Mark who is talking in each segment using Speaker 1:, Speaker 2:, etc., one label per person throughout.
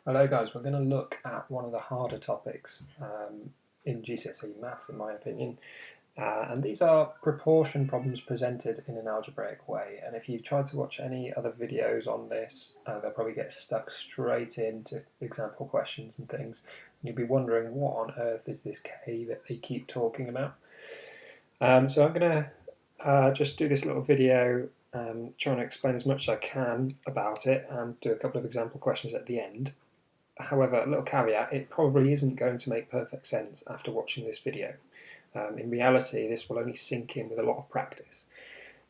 Speaker 1: Hello guys, we're going to look at one of the harder topics in GCSE maths in my opinion, and these are proportion problems presented in an algebraic way. And if you've tried to watch any other videos on this, they'll probably get stuck straight into example questions and things, and you'll be wondering what on earth is this K that they keep talking about. So I'm going to just do this little video trying to explain as much as I can about it and do a couple of example questions at the end. However, a little caveat, it probably isn't going to make perfect sense after watching this video. In reality, this will only sink in with a lot of practice.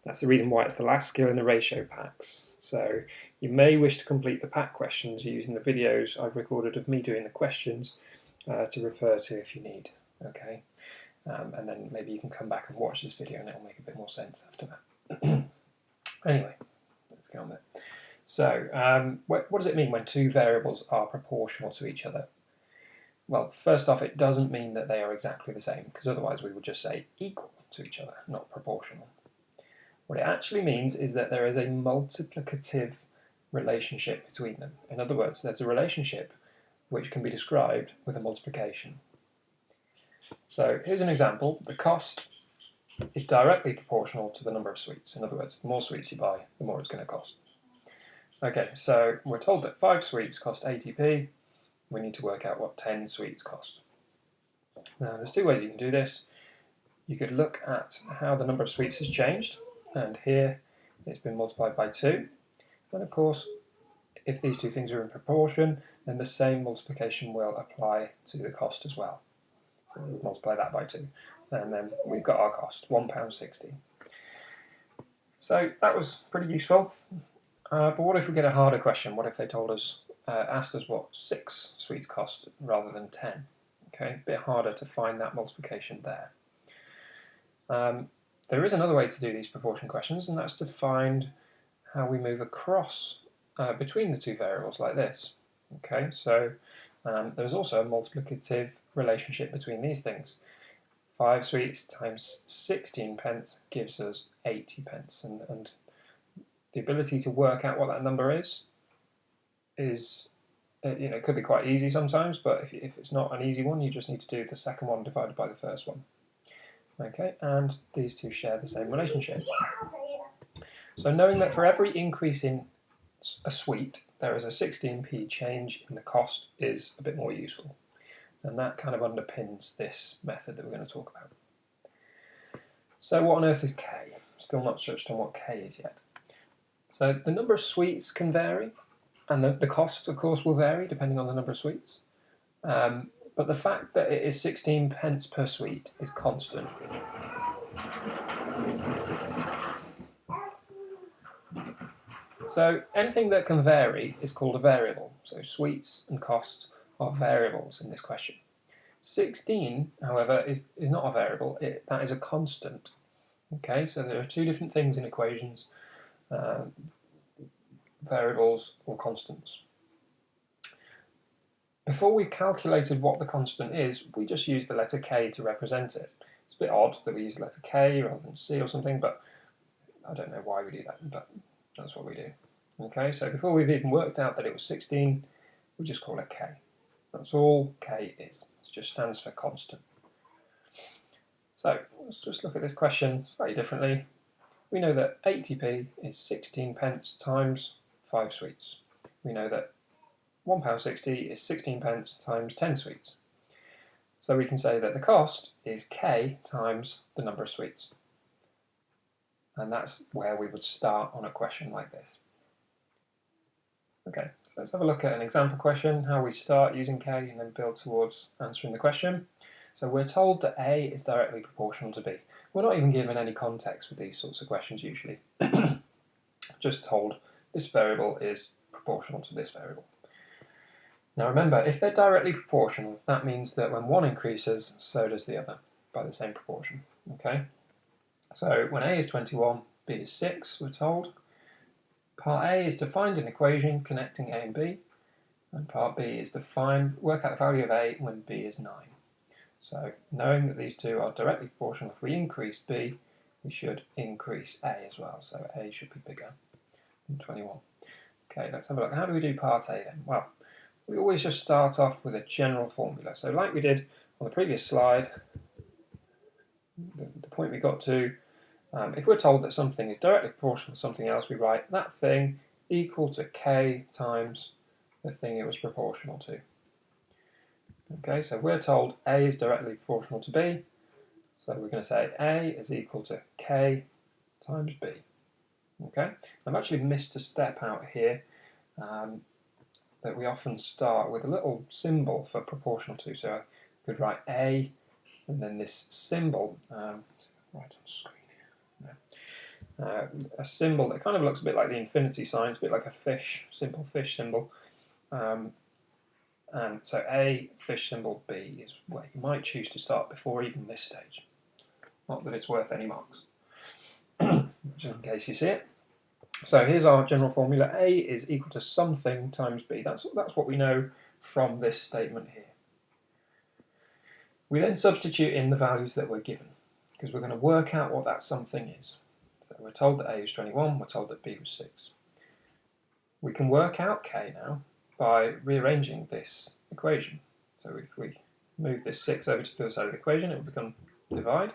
Speaker 1: That's the reason why it's the last skill in the ratio packs. So you may wish to complete the pack questions using the videos I've recorded of me doing the questions to refer to if you need. Okay, and then maybe you can come back and watch this video and it'll make a bit more sense after that. Anyway, let's get on with it. So, what does it mean when two variables are proportional to each other? Well, first off, it doesn't mean that they are exactly the same, because otherwise we would just say equal to each other, not proportional. What it actually means is that there is a multiplicative relationship between them. In other words, there's a relationship which can be described with a multiplication. So here's an example. The cost is directly proportional to the number of sweets. In other words, the more sweets you buy, the more it's going to cost. Okay, so we're told that 5 sweets cost 80p. We need to work out what 10 sweets cost. Now, there's two ways you can do this. You could look at how the number of sweets has changed, and here it's been multiplied by 2. And of course, if these two things are in proportion, then the same multiplication will apply to the cost as well. So we multiply that by 2, and then we've got our cost, £1.60. So that was pretty useful. But what if we get a harder question? What if they told us, asked us what 6 sweets cost rather than 10? Okay, a bit harder to find that multiplication there. There is another way to do these proportion questions, and that's to find how we move across between the two variables like this. Okay, so there's also a multiplicative relationship between these things. 5 sweets times 16 pence gives us 80 pence, and the ability to work out what that number is it could be quite easy sometimes, but if it's not an easy one, you just need to do the second one divided by the first one. Okay, and these two share the same relationship. So knowing that for every increase in a sweet, there is a 16p change in the cost is a bit more useful. And that kind of underpins this method that we're going to talk about. So what on earth is K? Still not touched on what K is yet. So the number of sweets can vary, and the cost, of course, will vary depending on the number of sweets. But the fact that it is 16 pence per sweet is constant. So anything that can vary is called a variable. So sweets and costs are variables in this question. 16, however, is not a variable. That is a constant. Okay, so there are two different things in equations. Variables or constants. Before we calculated what the constant is, we just used the letter K to represent it. It's a bit odd that we use the letter K rather than C or something, but I don't know why we do that, but that's what we do. Okay, so before we've even worked out that it was 16, we just call it K. That's all K is. It just stands for constant. So let's just look at this question slightly differently. We know that 80p is 16 pence times 5 sweets. We know that £1.60 is 16 pence times 10 sweets. So we can say that the cost is K times the number of sweets. And that's where we would start on a question like this. Okay, so let's have a look at an example question, how we start using K and then build towards answering the question. So we're told that A is directly proportional to B. We're not even given any context with these sorts of questions usually. Just told this variable is proportional to this variable. Now remember, if they're directly proportional, that means that when one increases, so does the other, by the same proportion. Okay? So when A is 21, B is 6, we're told. Part A is to find an equation connecting A and B, and part B is to work out the value of A when B is 9. So knowing that these two are directly proportional, if we increase B, we should increase A as well. So A should be bigger than 21. Okay, let's have a look. How do we do part A then? Well, we always just start off with a general formula. So like we did on the previous slide, the point we got to, if we're told that something is directly proportional to something else, we write that thing equal to k times the thing it was proportional to. Okay, so we're told A is directly proportional to B, so we're going to say A is equal to K times B. Okay, I've actually missed a step out here that we often start with a little symbol for proportional to, so I could write A and then this symbol, right on screen here, no. A symbol that kind of looks a bit like the infinity sign, it's a bit like a fish, simple fish symbol. And so A, fish symbol, B is where you might choose to start before even this stage. Not that it's worth any marks, just in case you see it. So here's our general formula. A is equal to something times B. That's what we know from this statement here. We then substitute in the values that we're given, because we're going to work out what that something is. So we're told that A is 21, we're told that B was 6. We can work out K now by rearranging this equation. So if we move this 6 over to the other side of the equation, it will become divide.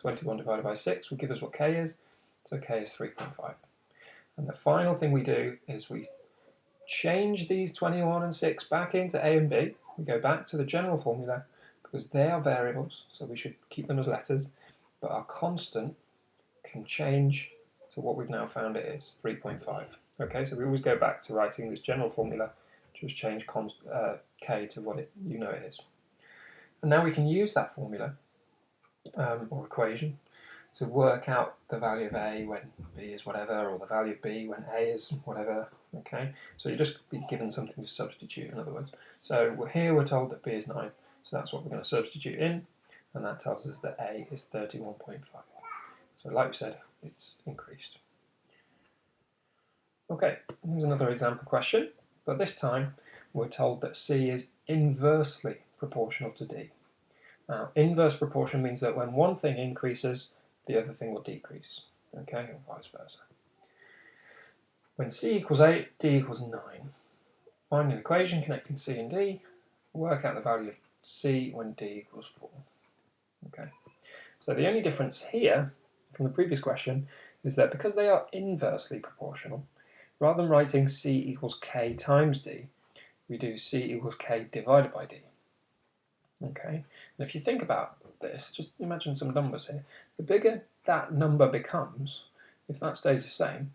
Speaker 1: 21 divided by 6 will give us what K is. So K is 3.5. And the final thing we do is we change these 21 and 6 back into A and B. We go back to the general formula because they are variables, so we should keep them as letters, but our constant can change to what we've now found it is, 3.5. Okay, so we always go back to writing this general formula, just change K to what you know it is. And now we can use that formula, or equation, to work out the value of A when B is whatever, or the value of B when A is whatever. Okay, so you just be given something to substitute, in other words. So here we're told that B is 9, so that's what we're going to substitute in, and that tells us that A is 31.5. So like we said, it's increased. Okay, here's another example question, but this time we're told that C is inversely proportional to D. Now, inverse proportion means that when one thing increases, the other thing will decrease, okay, or vice versa. When C equals 8, D equals 9. Find an equation connecting C and D, work out the value of C when D equals 4. Okay, so the only difference here from the previous question is that because they are inversely proportional, rather than writing C equals K times D, we do C equals K divided by D. Okay, and if you think about this, just imagine some numbers here. The bigger that number becomes, if that stays the same,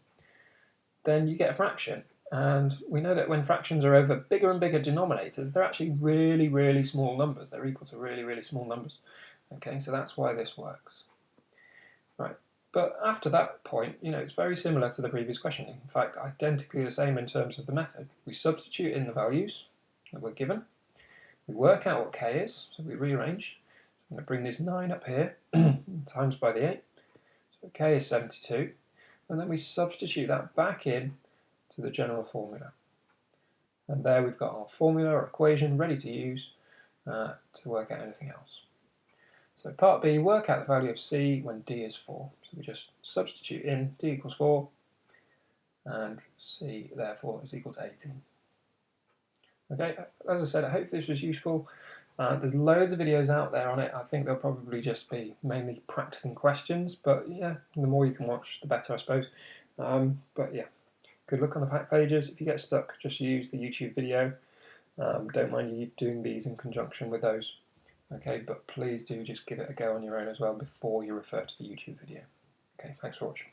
Speaker 1: then you get a fraction. And we know that when fractions are over bigger and bigger denominators, they're actually really, really small numbers. They're equal to really, really small numbers. Okay, so that's why this works. Right, but after that point, it's very similar to the previous question. In fact, identically the same in terms of the method. We substitute in the values that we're given. We work out what K is, so we rearrange. I'm going to bring this 9 up here, times by the 8. So K is 72. And then we substitute that back in to the general formula. And there we've got our formula or equation ready to use to work out anything else. So part B, work out the value of C when D is 4. So we just substitute in D equals 4, and C therefore is equal to 18. Okay, as I said, I hope this was useful. There's loads of videos out there on it. I think they'll probably just be mainly practicing questions, but yeah, the more you can watch, the better, I suppose. But yeah, good luck on the pack pages. If you get stuck, just use the YouTube video. Don't mind you doing these in conjunction with those. Okay, but please do just give it a go on your own as well before you refer to the YouTube video. Okay, thanks for watching.